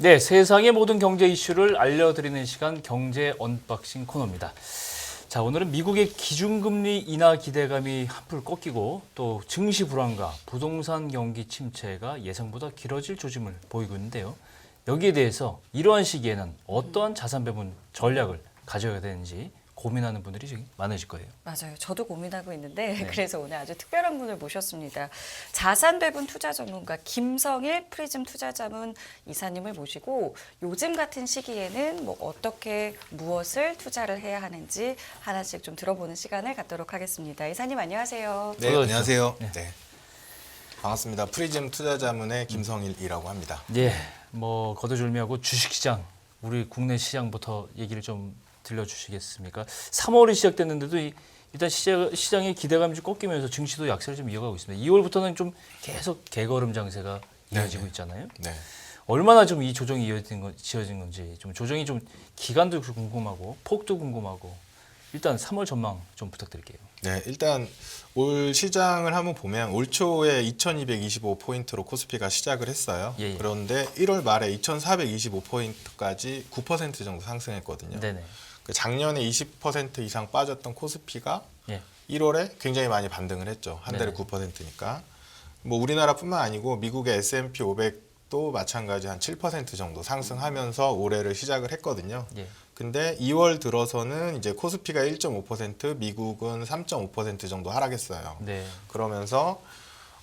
네, 세상의 모든 경제 이슈를 알려드리는 시간 경제 언박싱 코너입니다. 자, 오늘은 미국의 기준금리 인하 기대감이 한풀 꺾이고 또 증시 불안과 부동산 경기 침체가 예상보다 길어질 조짐을 보이고 있는데요. 여기에 대해서 이러한 시기에는 어떠한 자산 배분 전략을 가져야 되는지 고민하는 분들이 지금 많으실 거예요. 맞아요. 저도 고민하고 있는데 네. 그래서 오늘 아주 특별한 분을 모셨습니다. 자산 배분 투자 전문가 김성일 프리즘 투자자문 이사님을 모시고 요즘 같은 시기에는 뭐 어떻게 무엇을 투자를 해야 하는지 하나씩 좀 들어보는 시간을 갖도록 하겠습니다. 이사님 안녕하세요. 네, 어서 안녕하세요. 네. 네. 반갑습니다. 프리즘 투자자문의 김성일이라고 합니다. 예, 뭐 거두절미하고 주식시장, 우리 국내 시장부터 얘기를 좀 들려주시겠습니까? 3월이 시작됐는데도 일단 시장의 기대감이 좀 꺾이면서 증시도 약세를 좀 이어가고 있습니다. 2월부터는 좀 계속 개걸음 장세가 이어지고 있잖아요. 네. 얼마나 좀 이 조정이 지어진 건지 좀 조정이 좀 기간도 궁금하고 폭도 궁금하고 일단 3월 전망 좀 부탁드릴게요. 네, 일단 올 시장을 한번 보면 올 초에 2225포인트로 코스피가 시작을 했어요. 예. 그런데 1월 말에 2425포인트까지 9% 정도 상승했거든요. 네네. 그 작년에 20% 이상 빠졌던 코스피가 예. 1월에 굉장히 많이 반등을 했죠. 한 달에 네네. 9%니까. 뭐 우리나라뿐만 아니고 미국의 S&P 500도 마찬가지 한 7% 정도 상승하면서 올해를 시작을 했거든요. 예. 근데 2월 들어서는 이제 코스피가 1.5%, 미국은 3.5% 정도 하락했어요. 네. 그러면서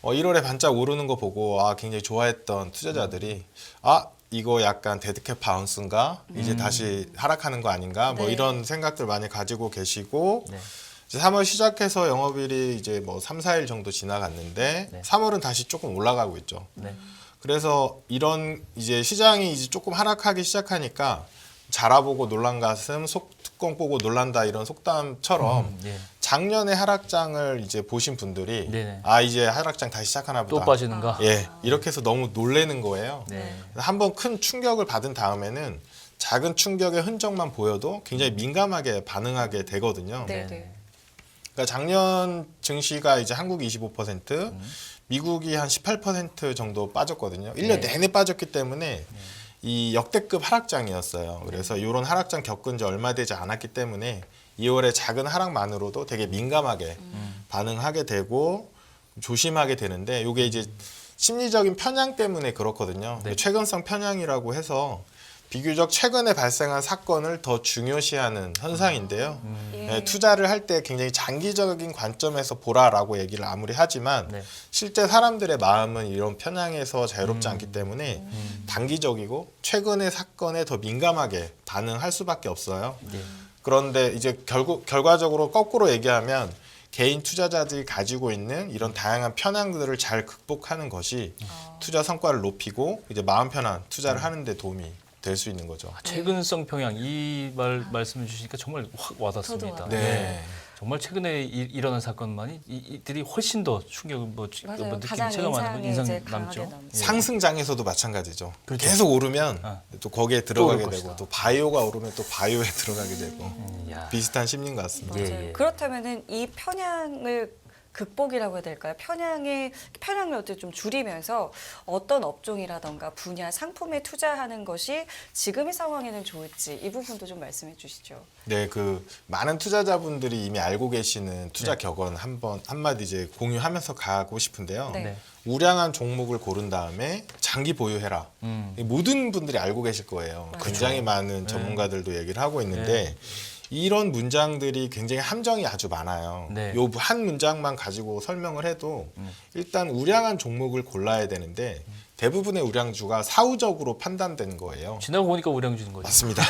1월에 반짝 오르는 거 보고 굉장히 좋아했던 투자자들이 이거 약간 데드캣 바운스인가? 이제 다시 하락하는 거 아닌가? 뭐 네. 이런 생각들 많이 가지고 계시고 네. 이제 3월 시작해서 영업일이 이제 뭐 3, 4일 정도 지나갔는데 네. 3월은 다시 조금 올라가고 있죠. 네. 그래서 이런 이제 시장이 이제 조금 하락하기 시작하니까 자라보고 놀란 가슴, 뚜껑 보고 놀란다 이런 속담처럼 예. 작년에 하락장을 이제 보신 분들이 네네. 이제 하락장 다시 시작하나 또 보다. 빠지는가? 예, 이렇게 해서 너무 놀래는 거예요. 네. 한번 큰 충격을 받은 다음에는 작은 충격의 흔적만 보여도 굉장히 민감하게 반응하게 되거든요. 네, 네. 네. 그러니까 작년 증시가 이제 한국이 25%, 미국이 한 18% 정도 빠졌거든요. 1년 네. 내내 빠졌기 때문에 이 역대급 하락장이었어요. 그래서 이런 하락장 겪은 지 얼마 되지 않았기 때문에 2월의 작은 하락만으로도 되게 민감하게 반응하게 되고 조심하게 되는데 이게 이제 심리적인 편향 때문에 그렇거든요. 네. 최근성 편향이라고 해서 비교적 최근에 발생한 사건을 더 중요시하는 현상인데요. 예. 투자를 할 때 굉장히 장기적인 관점에서 보라라고 얘기를 아무리 하지만 네. 실제 사람들의 마음은 이런 편향에서 자유롭지 않기 때문에 단기적이고 최근의 사건에 더 민감하게 반응할 수밖에 없어요. 예. 그런데 이제 결과적으로 거꾸로 얘기하면 개인 투자자들이 가지고 있는 이런 다양한 편향들을 잘 극복하는 것이 투자 성과를 높이고 이제 마음 편한 투자를 하는 데 도움이 될 수 있는 거죠. 최근성 평양 이 말씀을 주시니까 정말 확 와닿습니다. 저도 네. 정말 최근에 일어난 사건만이 이들이 훨씬 더 충격을 맞아요. 느낌이 가장 체감하는 건 인상에 이제 인상 강하게 남죠. 남죠. 예. 상승장에서도 마찬가지죠. 그렇죠. 계속 오르면 또 거기에 들어가게 오를 되고 것이다. 또 바이오가 오르면 또 바이오에 들어가게 되고 야. 비슷한 심리인 것 같습니다. 예, 맞아요. 예. 그렇다면은 이 편향을 극복이라고 해야 될까요? 편향을 어떻게 좀 줄이면서 어떤 업종이라던가 분야, 상품에 투자하는 것이 지금의 상황에는 좋을지 이 부분도 좀 말씀해 주시죠. 네, 그 많은 투자자분들이 이미 알고 계시는 투자 네. 격언 한마디 이제 공유하면서 가고 싶은데요. 네. 네. 우량한 종목을 고른 다음에 장기 보유해라. 이 모든 분들이 알고 계실 거예요. 굉장히 많은 전문가들도 얘기를 하고 있는데 이런 문장들이 굉장히 함정이 아주 많아요. 네. 요 한 문장만 가지고 설명을 해도 일단 우량한 종목을 골라야 되는데 대부분의 우량주가 사후적으로 판단된 거예요. 지나고 보니까 우량주인 거죠. 맞습니다.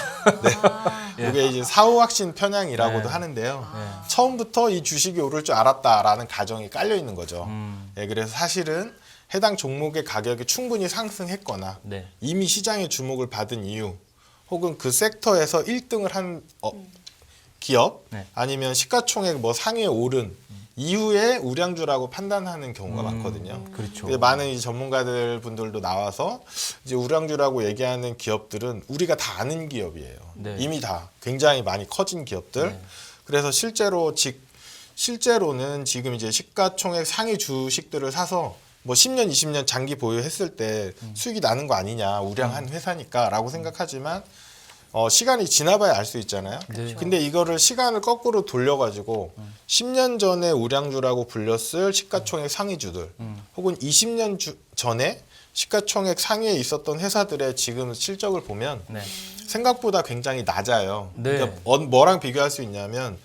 네. 이게 이제 사후 확신 편향이라고도 네. 하는데요. 네. 처음부터 이 주식이 오를 줄 알았다라는 가정이 깔려 있는 거죠. 음. 네, 그래서 사실은 해당 종목의 가격이 충분히 상승했거나 네. 이미 시장의 주목을 받은 이유 혹은 그 섹터에서 1등을 한 기업 네. 아니면 시가총액 뭐 상위에 오른 이후에 우량주라고 판단하는 경우가 많거든요. 그렇죠. 근데 많은 이 전문가들 분들도 나와서 이제 우량주라고 얘기하는 기업들은 우리가 다 아는 기업이에요. 네. 이미 다 굉장히 많이 커진 기업들. 네. 그래서 실제로는 지금 이제 시가총액 상위 주식들을 사서 뭐 10년, 20년 장기 보유했을 때 수익이 나는 거 아니냐, 우량한 회사니까라고 생각하지만 시간이 지나봐야 알 수 있잖아요. 네. 근데 이거를 시간을 거꾸로 돌려가지고 10년 전에 우량주라고 불렸을 시가총액 상위주들 혹은 20년 전에 시가총액 상위에 있었던 회사들의 지금 실적을 보면 네. 생각보다 굉장히 낮아요. 네. 그러니까 뭐랑 비교할 수 있냐면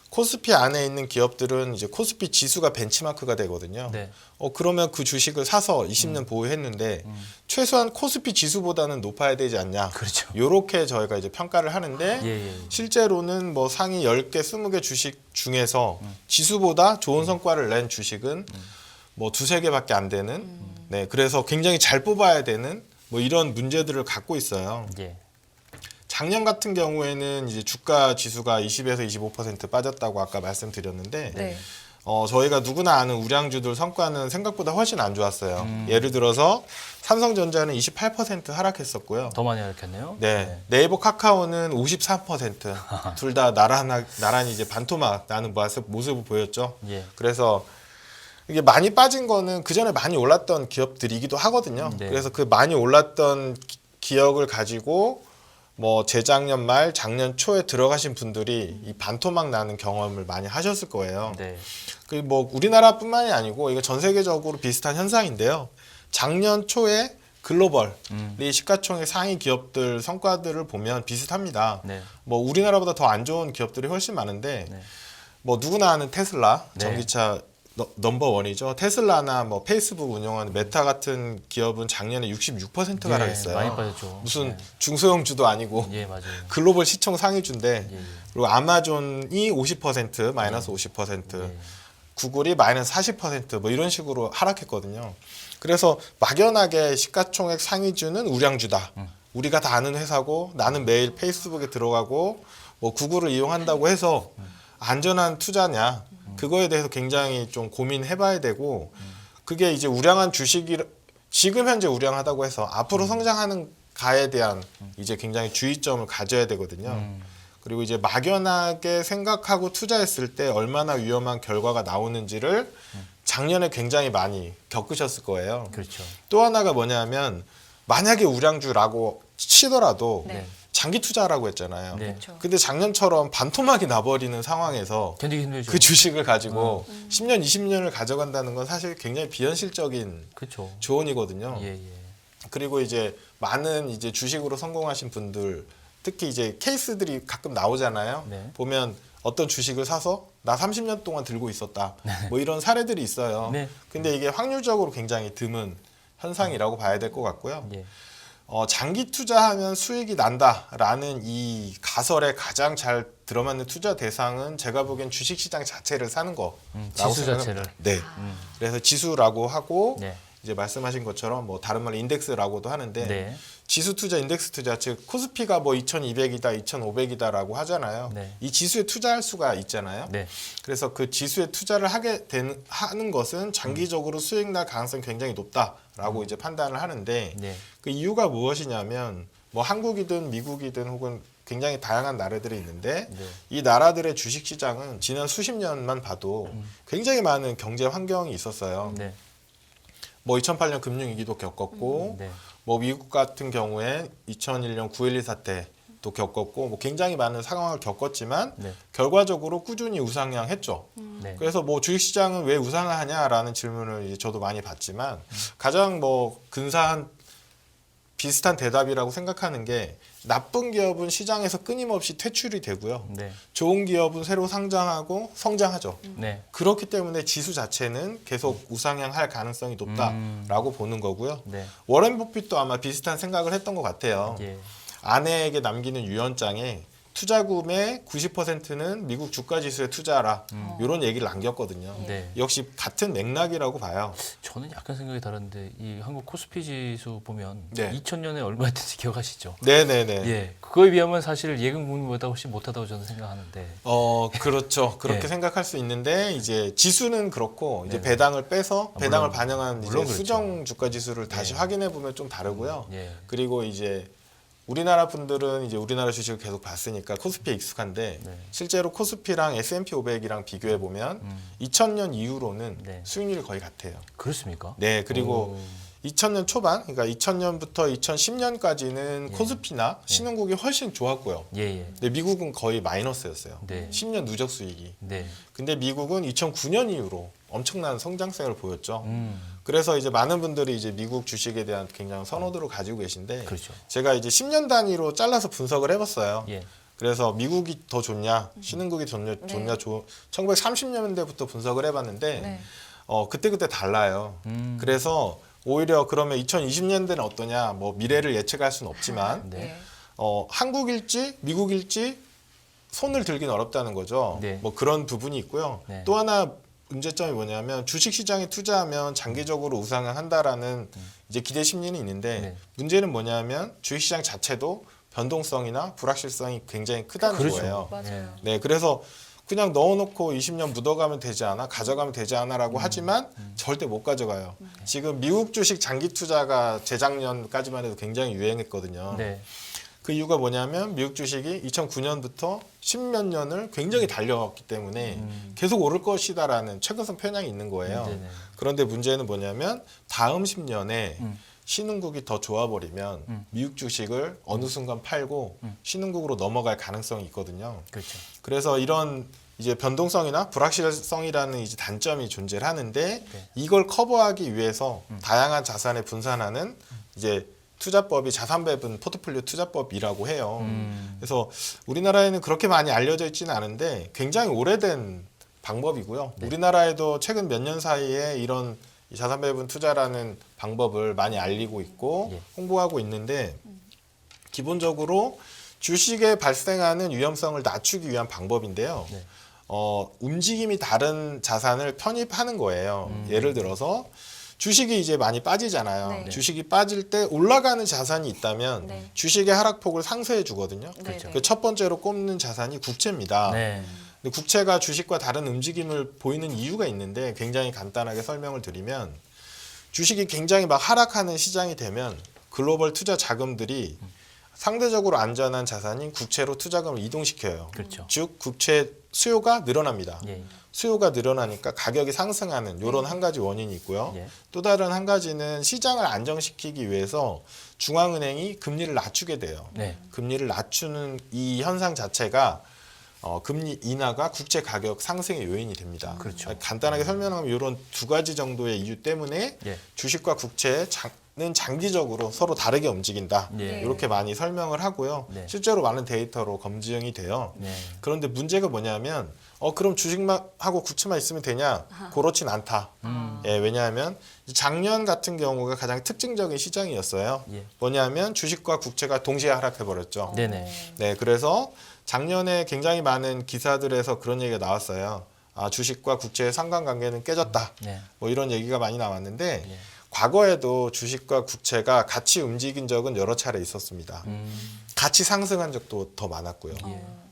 코스피 안에 있는 기업들은 이제 코스피 지수가 벤치마크가 되거든요. 네. 그러면 그 주식을 사서 20년 보유했는데 최소한 코스피 지수보다는 높아야 되지 않냐. 그렇죠. 요렇게 저희가 이제 평가를 하는데 예. 실제로는 뭐 상위 10개, 20개 주식 중에서 지수보다 좋은 성과를 낸 주식은 뭐 두세 개밖에 안 되는 네, 그래서 굉장히 잘 뽑아야 되는 뭐 이런 문제들을 갖고 있어요. 예. 작년 같은 경우에는 이제 주가 지수가 20에서 25% 빠졌다고 아까 말씀드렸는데 네. 저희가 누구나 아는 우량주들 성과는 생각보다 훨씬 안 좋았어요. 예를 들어서 삼성전자는 28% 하락했었고요. 더 많이 하락했네요. 네, 네이버 카카오는 53%. 둘 다 나란히 이제 반토막 나는 모습을 보였죠. 예. 그래서 이게 많이 빠진 거는 그 전에 많이 올랐던 기업들이기도 하거든요. 네. 그래서 그 많이 올랐던 기억을 가지고 뭐 재작년 말, 작년 초에 들어가신 분들이 이 반토막 나는 경험을 많이 하셨을 거예요. 네. 그 뭐 우리나라뿐만이 아니고 이거 전 세계적으로 비슷한 현상인데요. 작년 초에 글로벌 이 시가총액 상위 기업들 성과들을 보면 비슷합니다. 네. 뭐 우리나라보다 더 안 좋은 기업들이 훨씬 많은데 네. 뭐 누구나 아는 테슬라 네. 전기차 넘버 원이죠. 테슬라나 뭐 페이스북 운영하는 메타 같은 기업은 작년에 66%가 하락했어요. 많이 빠졌죠. 무슨 네. 중소형주도 아니고 예, 맞아요. 글로벌 시총 상위주인데 예. 그리고 아마존이 50% 마이너스 50%, 구글이 마이너스 40%뭐 이런 식으로 하락했거든요. 그래서 막연하게 시가총액 상위주는 우량주다. 우리가 다 아는 회사고 나는 매일 페이스북에 들어가고 뭐 구글을 이용한다고 해서 안전한 투자냐? 그거에 대해서 굉장히 좀 고민해봐야 되고 그게 이제 우량한 주식이 지금 현재 우량하다고 해서 앞으로 성장하는 가에 대한 이제 굉장히 주의점을 가져야 되거든요. 그리고 이제 막연하게 생각하고 투자했을 때 얼마나 위험한 결과가 나오는지를 작년에 굉장히 많이 겪으셨을 거예요. 그렇죠. 또 하나가 뭐냐면 만약에 우량주라고 치더라도 네. 장기 투자라고 했잖아요. 네. 그렇죠. 근데 작년처럼 반토막이 나버리는 상황에서 견디기 힘들죠. 그 주식을 가지고 10년, 20년을 가져간다는 건 사실 굉장히 비현실적인 그렇죠. 조언이거든요. 예. 그리고 이제 많은 이제 주식으로 성공하신 분들, 특히 이제 케이스들이 가끔 나오잖아요. 네. 보면 어떤 주식을 사서 나 30년 동안 들고 있었다. 뭐 이런 사례들이 있어요. 네. 근데 이게 확률적으로 굉장히 드문 현상이라고 봐야 될 것 같고요. 예. 장기 투자하면 수익이 난다라는 이 가설에 가장 잘 들어맞는 투자 대상은 제가 보기엔 주식시장 자체를 사는 거라고 지수 생각합니다. 자체를. 네. 그래서 지수라고 하고 네. 이제 말씀하신 것처럼 뭐 다른 말로 인덱스라고도 하는데 네. 지수 투자, 인덱스 투자, 즉 코스피가 뭐 2,200이다, 2,500이다라고 하잖아요. 네. 이 지수에 투자할 수가 있잖아요. 네. 그래서 그 지수에 투자를 하는 것은 장기적으로 수익 날 가능성이 굉장히 높다라고 이제 판단을 하는데 네. 그 이유가 무엇이냐면 뭐 한국이든 미국이든 혹은 굉장히 다양한 나라들이 있는데 네. 이 나라들의 주식 시장은 지난 수십 년만 봐도 굉장히 많은 경제 환경이 있었어요. 네. 뭐 2008년 금융위기도 겪었고 네. 뭐 미국 같은 경우에 2001년 9.11 사태도 겪었고 뭐 굉장히 많은 상황을 겪었지만 네. 결과적으로 꾸준히 우상향했죠. 네. 그래서 뭐 주식시장은 왜 우상하냐라는 질문을 이제 저도 많이 받지만 가장 뭐 근사한 비슷한 대답이라고 생각하는 게 나쁜 기업은 시장에서 끊임없이 퇴출이 되고요. 네. 좋은 기업은 새로 상장하고 성장하죠. 네. 그렇기 때문에 지수 자체는 계속 우상향할 가능성이 높다라고 보는 거고요. 네. 워렌 버핏도 아마 비슷한 생각을 했던 것 같아요. 예. 아내에게 남기는 유언장에 투자금의 90%는 미국 주가 지수에 투자하라. 이런 얘기를 남겼거든요. 네. 역시 같은 맥락이라고 봐요. 저는 약간 생각이 다른데 이 한국 코스피 지수 보면 네. 2000년에 얼마였는지 기억하시죠? 네네네. 예. 그거에 비하면 사실 예금 국민보다 훨씬 못하다고 저는 생각하는데. 그렇죠. 그렇게 네. 생각할 수 있는데 이제 지수는 그렇고 이제 네네. 배당을 빼서 아, 배당을 물론, 반영한 이제 물론 그렇죠. 수정 주가 지수를 다시 네. 확인해 보면 좀 다르고요. 예. 그리고 이제 우리나라 분들은 이제 우리나라 주식을 계속 봤으니까 코스피에 익숙한데 네. 실제로 코스피랑 S&P 500이랑 비교해 보면 2000년 이후로는 네. 수익률이 거의 같아요. 그렇습니까? 네, 그리고 오. 2000년 초반, 그러니까 2000년부터 2010년까지는 코스피나 신흥국이 훨씬 좋았고요. 예, 예. 근데 미국은 거의 마이너스였어요. 네. 10년 누적 수익이. 네. 근데 미국은 2009년 이후로 엄청난 성장세를 보였죠. 음. 그래서 이제 많은 분들이 이제 미국 주식에 대한 굉장히 선호도를 가지고 계신데 그렇죠. 제가 이제 10년 단위로 잘라서 분석을 해봤어요. 예. 그래서 미국이 더 좋냐, 신흥국이 좋냐, 1930년대부터 분석을 해봤는데 네. 그때 달라요. 그래서 오히려 그러면 2020년대는 어떠냐, 뭐 미래를 예측할 수는 없지만 네. 네. 한국일지 미국일지 손을 들긴 어렵다는 거죠. 네. 뭐 그런 부분이 있고요. 네. 또 하나 문제점이 뭐냐면 주식 시장에 투자하면 장기적으로 우상을 한다라는 이제 기대 심리는 있는데 네. 문제는 뭐냐면 주식 시장 자체도 변동성이나 불확실성이 굉장히 크다는 그렇죠. 거예요. 맞아요. 네, 그래서 그냥 넣어놓고 20년 묻어가면 되지 않아, 가져가면 되지 않아라고 하지만 절대 못 가져가요. 지금 미국 주식 장기 투자가 재작년까지만 해도 굉장히 유행했거든요. 네. 그 이유가 뭐냐면 미국 주식이 2009년부터 십몇 년을 굉장히 달려왔기 때문에 계속 오를 것이다라는 최근성 편향이 있는 거예요. 네네. 그런데 문제는 뭐냐면 다음 10년에 신흥국이 더 좋아버리면 미국 주식을 어느 순간 팔고 신흥국으로 넘어갈 가능성이 있거든요. 그렇죠. 그래서 이런 이제 변동성이나 불확실성이라는 이제 단점이 존재를 하는데 이걸 커버하기 위해서 다양한 자산에 분산하는 이제 투자법이 자산배분 포트폴리오 투자법이라고 해요. 그래서 우리나라에는 그렇게 많이 알려져 있지는 않은데 굉장히 오래된 방법이고요. 우리나라에도 최근 몇 년 사이에 이런 이 자산배분 투자라는 방법을 많이 알리고 있고 예. 홍보하고 있는데 기본적으로 주식에 발생하는 위험성을 낮추기 위한 방법인데요. 네. 움직임이 다른 자산을 편입하는 거예요. 예를 들어서 주식이 이제 많이 빠지잖아요. 네. 주식이 빠질 때 올라가는 자산이 있다면 네. 주식의 하락폭을 상쇄해 주거든요. 그렇죠. 그 첫 번째로 꼽는 자산이 국채입니다. 네. 근데 국채가 주식과 다른 움직임을 보이는 이유가 있는데 굉장히 간단하게 설명을 드리면 주식이 굉장히 막 하락하는 시장이 되면 글로벌 투자 자금들이 상대적으로 안전한 자산인 국채로 투자금을 이동시켜요. 그렇죠. 즉 국채 수요가 늘어납니다. 예. 수요가 늘어나니까 가격이 상승하는 이런 한 가지 원인이 있고요. 예. 또 다른 한 가지는 시장을 안정시키기 위해서 중앙은행이 금리를 낮추게 돼요. 네. 금리를 낮추는 이 현상 자체가 금리 인하가 국채 가격 상승의 요인이 됩니다. 그렇죠. 간단하게 설명하면 이런 두 가지 정도의 이유 때문에 예. 주식과 국채는 장기적으로 서로 다르게 움직인다. 예. 이렇게 많이 설명을 하고요. 네. 실제로 많은 데이터로 검증이 돼요. 네. 그런데 문제가 뭐냐면 그럼 주식만 하고 국채만 있으면 되냐? 그렇진 않다. 왜냐하면 작년 같은 경우가 가장 특징적인 시장이었어요. 예. 뭐냐면 주식과 국채가 동시에 하락해 버렸죠. 네네. 네, 그래서 작년에 굉장히 많은 기사들에서 그런 얘기가 나왔어요. 주식과 국채의 상관관계는 깨졌다. 네. 뭐 이런 얘기가 많이 나왔는데 예. 과거에도 주식과 국채가 같이 움직인 적은 여러 차례 있었습니다. 같이 상승한 적도 더 많았고요.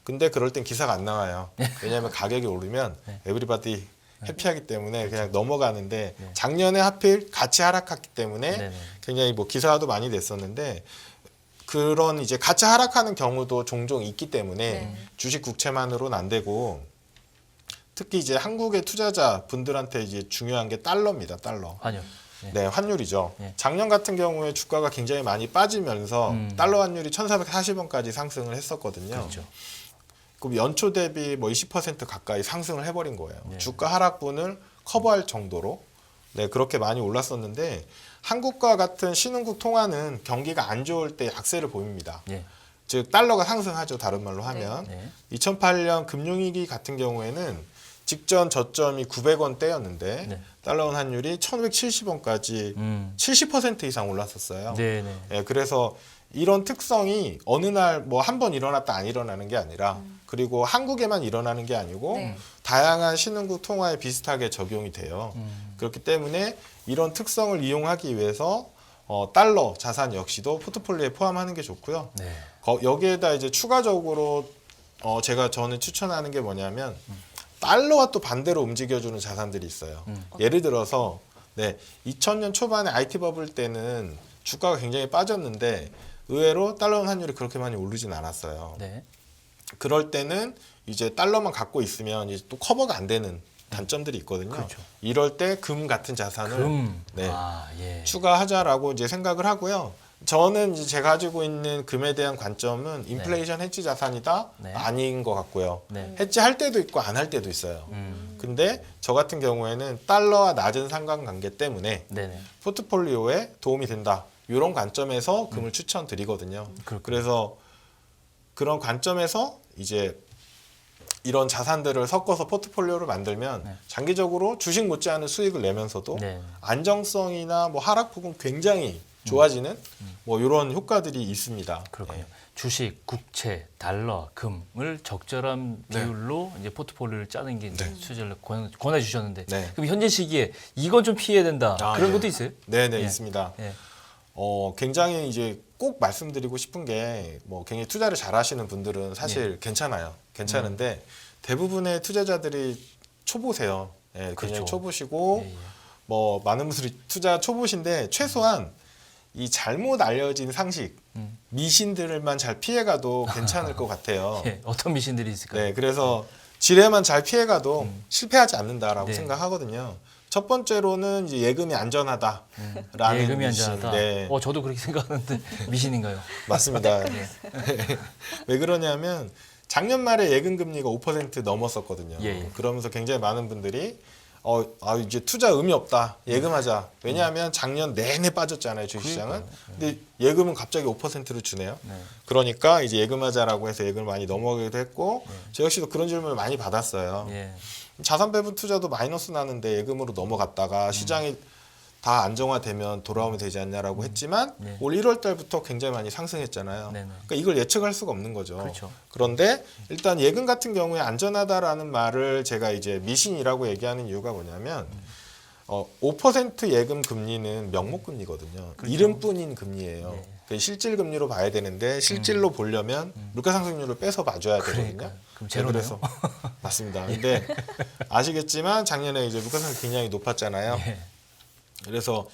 근데 그럴 땐 기사가 안 나와요. 왜냐하면 가격이 오르면 에브리바디 해피하기 때문에 그냥 넘어가는데 작년에 하필 같이 하락했기 때문에 네네. 굉장히 뭐 기사도 많이 됐었는데 그런 이제 같이 하락하는 경우도 종종 있기 때문에 네. 주식 국채만으로는 안 되고 특히 이제 한국의 투자자 분들한테 이제 중요한 게 달러입니다. 달러. 환율. 예. 네, 환율이죠. 예. 작년 같은 경우에 주가가 굉장히 많이 빠지면서 달러 환율이 1,440원까지 상승을 했었거든요. 그렇죠. 그럼 연초 대비 뭐 20% 가까이 상승을 해버린 거예요. 예. 주가 하락분을 커버할 정도로 네, 그렇게 많이 올랐었는데 한국과 같은 신흥국 통화는 경기가 안 좋을 때 약세를 보입니다. 예. 즉 달러가 상승하죠. 다른 말로 하면 네. 2008년 금융위기 같은 경우에는 직전 저점이 900원대였는데 네. 달러 원 환율이 1,170원까지 70% 이상 올랐었어요. 네네. 예, 그래서 이런 특성이 어느 날 뭐 한 번 일어났다 안 일어나는 게 아니라 그리고 한국에만 일어나는 게 아니고 네. 다양한 신흥국 통화에 비슷하게 적용이 돼요. 그렇기 때문에 이런 특성을 이용하기 위해서 달러 자산 역시도 포트폴리오에 포함하는 게 좋고요. 네. 여기에다 이제 추가적으로 저는 추천하는 게 뭐냐면 달러와 또 반대로 움직여주는 자산들이 있어요. 예를 들어서 2000년 초반에 IT 버블 때는 주가가 굉장히 빠졌는데 의외로 달러원 환율이 그렇게 많이 오르진 않았어요. 네. 그럴 때는 이제 달러만 갖고 있으면 이제 또 커버가 안 되는 단점들이 있거든요. 그렇죠. 이럴 때 금 같은 자산을 금. 네, 아, 예. 추가하자라고 이제 생각을 하고요. 저는 이제 제가 가지고 있는 금에 대한 관점은 인플레이션 해지 자산이다 네. 아닌 것 같고요. 네. 해지할 때도 있고 안 할 때도 있어요. 근데 저 같은 경우에는 달러와 낮은 상관관계 때문에 네네. 포트폴리오에 도움이 된다. 이런 관점에서 금을 추천드리거든요. 그렇군요. 그래서 그런 관점에서 이제 이런 자산들을 섞어서 포트폴리오를 만들면 네. 장기적으로 주식 못지않은 수익을 내면서도 네. 안정성이나 뭐 하락폭은 굉장히 좋아지는 뭐 이런 효과들이 있습니다. 그렇군요. 예. 주식, 국채, 달러, 금을 적절한 네. 비율로 이제 포트폴리오를 짜는 게 이제 네. 수제를 권해 주셨는데 네. 그럼 현재 시기에 이건 좀 피해야 된다 그런 예. 것도 있어요? 네네 예. 있습니다. 예. 굉장히 이제 꼭 말씀드리고 싶은 게 뭐 굉장히 투자를 잘하시는 분들은 사실 괜찮아요. 괜찮은데 대부분의 투자자들이 초보세요. 예, 굉장히 그렇죠. 초보시고 예, 예. 뭐 많은 분들이 투자 초보신데 최소한 이 잘못 알려진 상식, 미신들만 잘 피해가도 괜찮을 것 같아요. 예. 어떤 미신들이 있을까요? 네, 그래서 지뢰만 잘 피해가도 실패하지 않는다라고 네. 생각하거든요. 첫 번째로는 이제 예금이 안전하다라는 예금이 미신. 안전하다. 네, 저도 그렇게 생각하는데 미신인가요? 맞습니다. 왜 그러냐면 작년 말에 예금 금리가 5% 넘었었거든요. 예, 예. 그러면서 굉장히 많은 분들이 이제 투자 의미 없다. 예금하자. 왜냐하면 작년 내내 빠졌잖아요, 주식시장은. 근데 예금은 갑자기 5%를 주네요. 네. 그러니까 이제 예금하자라고 해서 예금을 많이 넘어가기도 했고 저 역시도 그런 질문을 많이 받았어요. 예. 자산 배분 투자도 마이너스 나는데 예금으로 넘어갔다가 시장이 다 안정화되면 돌아오면 되지 않냐라고 했지만 네. 올 1월 달부터 굉장히 많이 상승했잖아요. 네네. 그러니까 이걸 예측할 수가 없는 거죠. 그렇죠. 그런데 일단 예금 같은 경우에 안전하다라는 말을 제가 이제 미신이라고 얘기하는 이유가 뭐냐면 5% 예금 금리는 명목 금리거든요. 이름뿐인 금리예요. 네. 그 실질 금리로 봐야 되는데 실질로 보려면 물가 상승률을 빼서 봐줘야 되거든요. 그러니까. 그럼 네, 제로네요. 그래서 맞습니다. 근데 아시겠지만 작년에 이제 물가 상승 굉장히 높았잖아요. 예. 그래서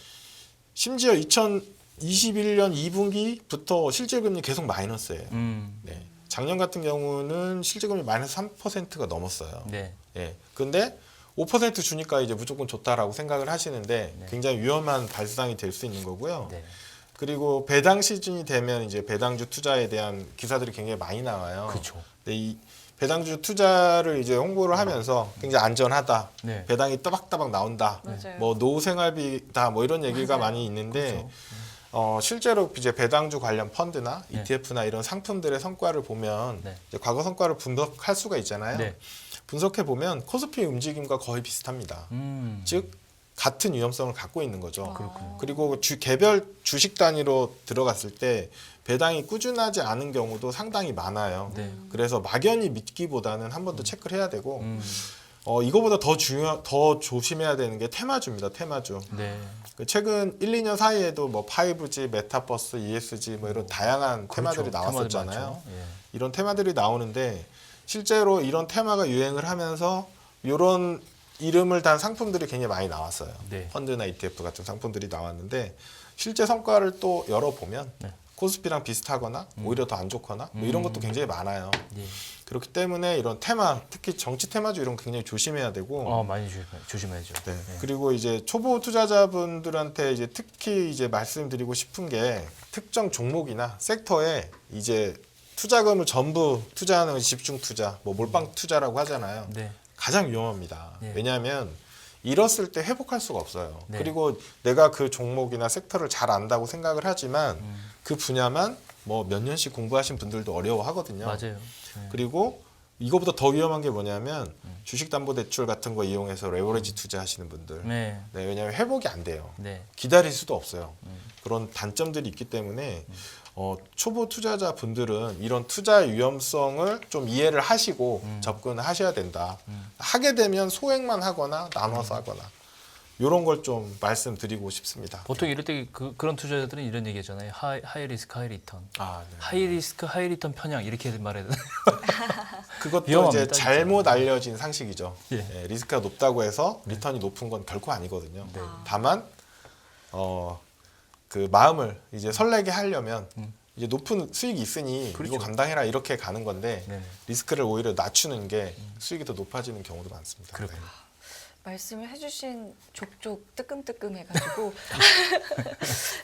심지어 2021년 2분기부터 실질금리 계속 마이너스예요. 네. 작년 같은 경우는 실질금리 마이너스 3%가 넘었어요. 네. 예. 근데 5% 주니까 이제 무조건 좋다라고 생각을 하시는데 굉장히 위험한 발상이 될 수 있는 거고요. 네. 그리고 배당 시즌이 되면 이제 배당주 투자에 대한 기사들이 굉장히 많이 나와요. 그렇죠. 근데 이 배당주 투자를 이제 홍보를 하면서 굉장히 안전하다. 네. 배당이 따박따박 나온다. 맞아요. 뭐 노후 생활비다 뭐 이런 얘기가 맞아요. 많이 있는데 그렇죠. 실제로 이제 배당주 관련 펀드나 네. ETF나 이런 상품들의 성과를 보면 네. 이제 과거 성과를 분석할 수가 있잖아요. 네. 분석해 보면 코스피 움직임과 거의 비슷합니다. 즉 같은 위험성을 갖고 있는 거죠. 그렇군요. 그리고 개별 주식 단위로 들어갔을 때 배당이 꾸준하지 않은 경우도 상당히 많아요. 네. 그래서 막연히 믿기보다는 한 번 더 체크를 해야 되고 이거보다 더 조심해야 되는 게 테마주입니다. 테마주. 네. 그 최근 1, 2년 사이에도 뭐 5G, 메타버스, ESG 뭐 이런 다양한 테마들이 그렇죠. 나왔었잖아요. 테마들 많죠. 예. 이런 테마들이 나오는데 실제로 이런 테마가 유행을 하면서 이런 이름을 단 상품들이 굉장히 많이 나왔어요. 네. 펀드나 ETF 같은 상품들이 나왔는데 실제 성과를 또 열어보면 네. 코스피랑 비슷하거나 오히려 더 안 좋거나 뭐 이런 것도 굉장히 많아요. 예. 그렇기 때문에 이런 테마, 특히 정치 테마주 이런 거 굉장히 조심해야 되고 많이 조심해야죠. 네. 예. 그리고 이제 초보 투자자분들한테 이제 특히 이제 말씀드리고 싶은 게 특정 종목이나 섹터에 이제 투자금을 전부 투자하는 집중 투자, 뭐 몰빵 투자라고 하잖아요. 네. 가장 위험합니다. 네. 왜냐하면 잃었을 때 회복할 수가 없어요. 네. 그리고 내가 그 종목이나 섹터를 잘 안다고 생각을 하지만 그 분야만 뭐 몇 년씩 공부하신 분들도 어려워하거든요. 맞아요. 예. 그리고 이거보다 더 위험한 게 뭐냐면 주식담보대출 같은 거 이용해서 레버리지 투자하시는 분들. 네. 네, 왜냐하면 회복이 안 돼요. 네. 기다릴 수도 없어요. 그런 단점들이 있기 때문에 초보 투자자 분들은 이런 투자 위험성을 좀 이해를 하시고 접근을 하셔야 된다. 하게 되면 소액만 하거나 나눠서 하거나 이런 걸 좀 말씀드리고 싶습니다. 보통 이럴 때 그런 투자자들은 이런 얘기하잖아요. 하이 리스크 하이 리턴. 아, 네. 하이 리스크 하이 리턴 편향 이렇게 말해야 되나? 그것도 위험합니다, 이제 잘못 알려진 상식이죠. 예. 예, 리스크가 높다고 해서 리턴이 높은 건 결코 아니거든요. 다만 그 마음을 이제 설레게 하려면 이제 높은 수익이 있으니 그렇죠. 이거 감당해라 이렇게 가는 건데 네. 리스크를 오히려 낮추는 게 수익이 더 높아지는 경우도 많습니다. 그렇군요. 네. 말씀을 해주신 족족 뜨끔뜨끔 해가지고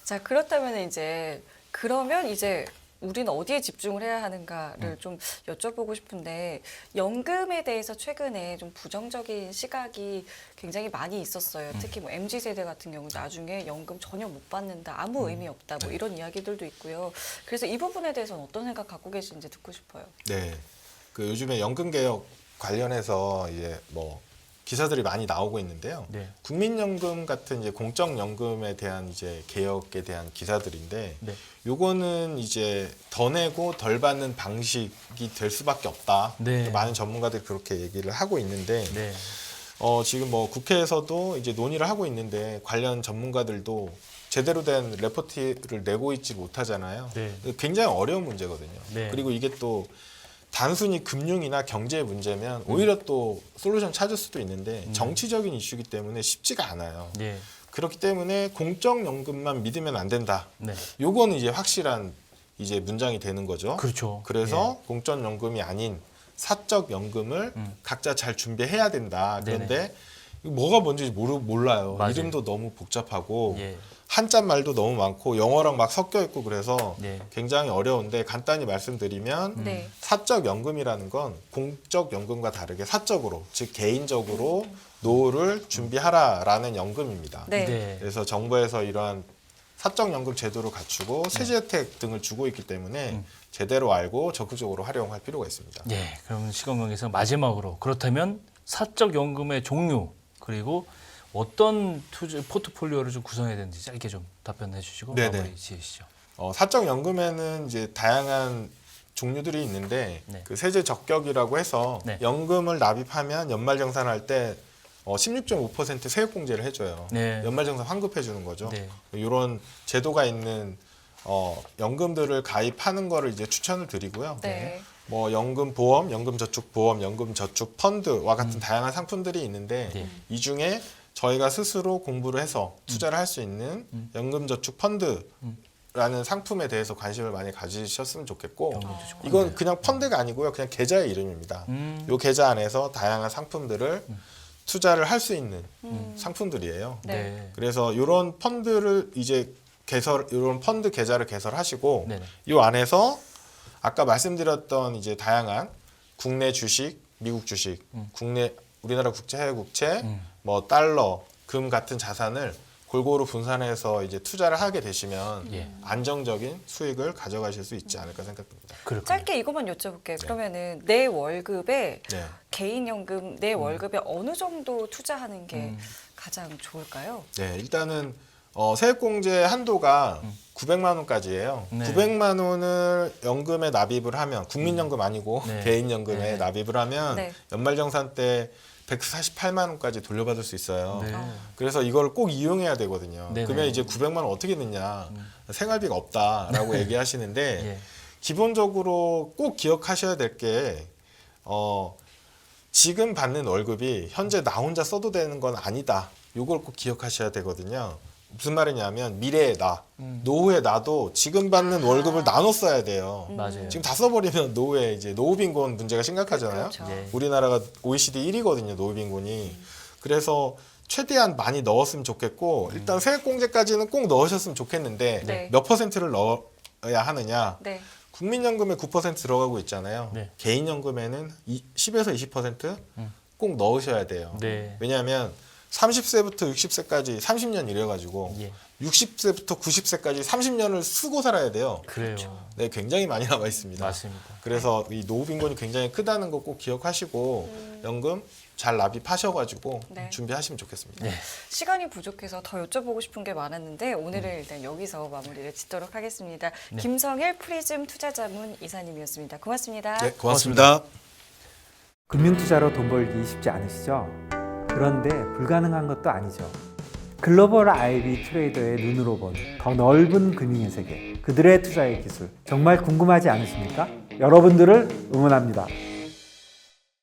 자 그렇다면 이제 그러면 이제 우리는 어디에 집중을 해야 하는가를 좀 여쭤보고 싶은데 연금에 대해서 최근에 좀 부정적인 시각이 굉장히 많이 있었어요. 특히 뭐 MZ 세대 같은 경우 나중에 연금 전혀 못 받는다, 아무 의미 없다, 뭐 이런 이야기들도 있고요. 그래서 이 부분에 대해서는 어떤 생각 갖고 계신지 듣고 싶어요. 네. 그 요즘에 연금 개혁 관련해서 이제 뭐 기사들이 많이 나오고 있는데요. 네. 국민연금 같은 이제 공적연금에 대한 이제 개혁에 대한 기사들인데, 네. 요거는 이제 더 내고 덜 받는 방식이 될 수밖에 없다. 네. 많은 전문가들이 그렇게 얘기를 하고 있는데, 네. 지금 뭐 국회에서도 이제 논의를 하고 있는데 관련 전문가들도 제대로 된 레포트를 내고 있지 못하잖아요. 네. 굉장히 어려운 문제거든요. 네. 그리고 이게 또 단순히 금융이나 경제 문제면 오히려 또 솔루션 찾을 수도 있는데 정치적인 이슈이기 때문에 쉽지가 않아요. 네. 그렇기 때문에 공적연금만 믿으면 안 된다. 네. 요거는 이제 확실한 이제 문장이 되는 거죠. 그렇죠. 그래서 공적연금이 아닌 사적연금을 각자 잘 준비해야 된다. 그런데 뭐가 뭔지 몰라요. 맞아요. 이름도 너무 복잡하고 예. 한자 말도 너무 많고 영어랑 막 섞여 있고 그래서 네. 굉장히 어려운데 간단히 말씀드리면 네. 사적연금이라는 건 공적연금과 다르게 사적으로, 즉 개인적으로 노후를 준비하라라는 연금입니다. 네. 네. 그래서 정부에서 이러한 사적연금 제도를 갖추고 세제 혜택 등을 주고 있기 때문에 제대로 알고 적극적으로 활용할 필요가 있습니다. 예. 그럼 시간관계상 마지막으로 그렇다면 사적 연금의 종류 그리고 어떤 투자 포트폴리오를 좀 구성해야 되는지 짧게 좀 답변해 주시고 네네. 마무리 지으시죠. 사적연금에는 이제 다양한 종류들이 있는데 네. 그 세제 적격이라고 해서 네. 연금을 납입하면 연말정산할 때 16.5% 세액공제를 해줘요. 네. 연말정산 환급해 주는 거죠. 네. 이런 제도가 있는 연금들을 가입하는 거를 이제 추천을 드리고요. 네. 뭐 연금 보험, 연금 저축 보험, 연금 저축 펀드와 같은 다양한 상품들이 있는데 네. 이 중에 저희가 스스로 공부를 해서 투자를 할 수 있는 연금 저축 펀드라는 상품에 대해서 관심을 많이 가지셨으면 좋겠고, 연금저축 펀드. 이건 그냥 펀드가 아니고요, 그냥 계좌의 이름입니다. 이 계좌 안에서 다양한 상품들을 투자를 할 수 있는 상품들이에요. 네. 그래서 이런 펀드를 이제 이런 펀드 계좌를 개설하시고 네네. 이 안에서 아까 말씀드렸던 이제 다양한 국내 주식, 미국 주식, 국내 우리나라 국채, 해외 국채, 뭐 달러, 금 같은 자산을 골고루 분산해서 이제 투자를 하게 되시면 예. 안정적인 수익을 가져가실 수 있지 않을까 생각됩니다. 그렇군요. 짧게 이것만 여쭤볼게요. 그러면은 내 월급에 네. 개인연금 내 월급에 어느 정도 투자하는 게 가장 좋을까요? 네, 일단은 세액공제 한도가 900만 원까지예요. 네. 900만 원을 연금에 납입을 하면 국민연금 아니고 네. 개인연금에 네. 납입을 하면 네. 연말정산 때 148만 원까지 돌려받을 수 있어요. 네. 그래서 이걸 꼭 이용해야 되거든요. 네네. 그러면 이제 900만 원 어떻게 넣냐? 생활비가 없다라고 얘기하시는데 예. 기본적으로 꼭 기억하셔야 될 게 지금 받는 월급이 현재 나 혼자 써도 되는 건 아니다. 이걸 꼭 기억하셔야 되거든요. 무슨 말이냐면 미래의 나, 노후의 나도 지금 받는 월급을 나눠 써야 돼요. 맞아요. 지금 다 써버리면 노후에 이제 노후 빈곤 문제가 심각하잖아요. 그렇죠. 예. 우리나라가 OECD 1위거든요, 노후 빈곤이. 그래서 최대한 많이 넣었으면 좋겠고 일단 세액공제까지는 꼭 넣으셨으면 좋겠는데 네. 몇 퍼센트를 넣어야 하느냐? 네. 국민연금에 9% 들어가고 있잖아요. 네. 개인연금에는 10에서 20%꼭 넣으셔야 돼요. 네. 왜냐하면 30세부터 60세까지 30년 일해가지고 예. 60세부터 90세까지 30년을 쓰고 살아야 돼요. 그래요. 네, 굉장히 많이 남아 있습니다. 맞습니다. 그래서 이 노후 빈곤이 굉장히 크다는 거 꼭 기억하시고 연금 잘 납입하셔가지고 네. 준비하시면 좋겠습니다. 네. 시간이 부족해서 더 여쭤보고 싶은 게 많았는데 오늘은 일단 여기서 마무리를 짓도록 하겠습니다. 김성일 프리즘 투자자문 이사님이었습니다. 고맙습니다. 네, 고맙습니다. 금융투자로 돈 벌기 쉽지 않으시죠? 그런데 불가능한 것도 아니죠. 글로벌 IB 트레이더의 눈으로 본 더 넓은 금융의 세계, 그들의 투자의 기술 정말 궁금하지 않으십니까? 여러분들을 응원합니다.